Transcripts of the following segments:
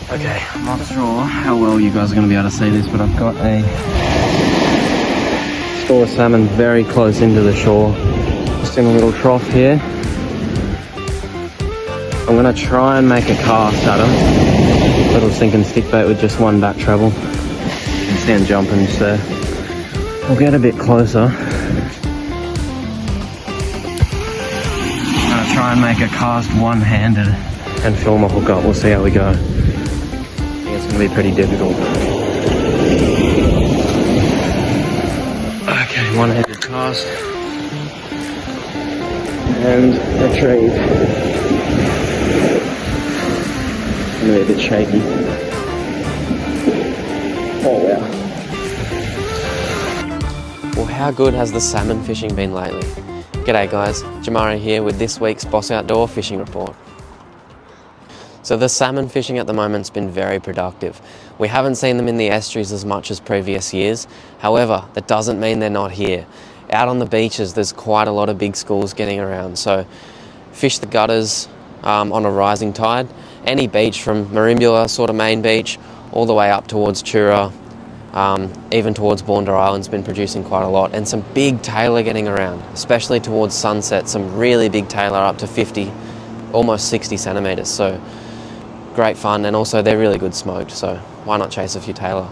Okay, I'm not sure how well you guys are going to be able to see this, but I've got a store of salmon very close into the shore, just in a little trough here. I'm going to try and make a cast at them. Little sinking stick bait with just one back treble. You can see them jumping just there. We'll get a bit closer. I'm going to try and make a cast one-handed and film a hook up. We'll see how we go. It's going to be pretty difficult. Okay, one-handed cast and retrieve. It's going to be a bit shaky. Oh wow. Well, how good has the salmon fishing been lately? G'day guys, Jamari here with this week's Boss Outdoor Fishing Report. So the salmon fishing at the moment's been very productive. We haven't seen them in the estuaries as much as previous years. However, that doesn't mean they're not here. Out on the beaches, there's quite a lot of big schools getting around. So fish the gutters on a rising tide. Any beach from Merimbula, sort of main beach, all the way up towards Tura, even towards Bondi Island's been producing quite a lot. And some big tailor getting around, especially towards sunset, some really big tailor up to 50, almost 60 centimetres. So great fun, and also they're really good smoked, so why not chase a few tailor?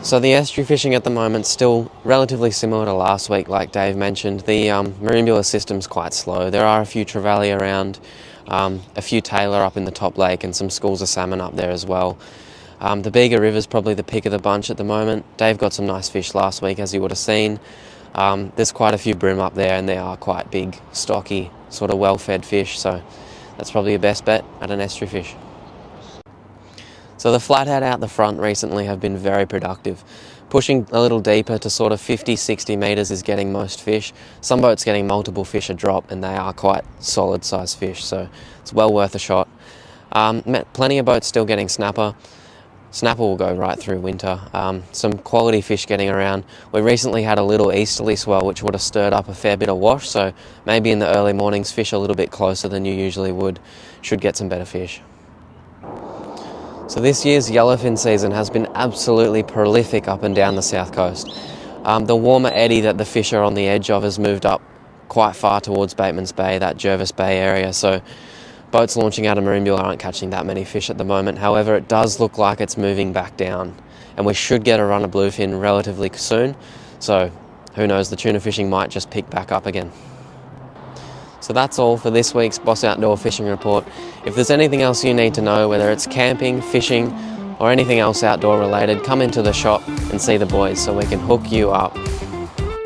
So the estuary fishing at the moment still relatively similar to last week, like Dave mentioned. The Merimbula system's quite slow. There are a few trevally around, a few tailor up in the top lake, and some schools of salmon up there as well. The Bega River's probably the pick of the bunch at the moment. Dave got some nice fish last week, as you would have seen. There's quite a few bream up there, and they are quite big, stocky, sort of well-fed fish, so that's probably your best bet at an estuary fish. So the flathead out the front recently have been very productive. Pushing a little deeper to sort of 50, 60 metres is getting most fish. Some boats getting multiple fish a drop, and they are quite solid sized fish, so it's well worth a shot. Plenty of boats still getting snapper. Snapper will go right through winter. Some quality fish getting around. We recently had a little easterly swell which would have stirred up a fair bit of wash, so maybe in the early mornings fish a little bit closer than you usually would. Should get some better fish. So this year's yellowfin season has been absolutely prolific up and down the south coast. The warmer eddy that the fish are on the edge of has moved up quite far towards Bateman's Bay, that Jervis Bay area, so boats launching out of Merimbula aren't catching that many fish at the moment. However, it does look like it's moving back down, and we should get a run of bluefin relatively soon, so who knows, the tuna fishing might just pick back up again. So that's all for this week's Boss Outdoor Fishing Report. If there's anything else you need to know, whether it's camping, fishing, or anything else outdoor related, come into the shop and see the boys so we can hook you up.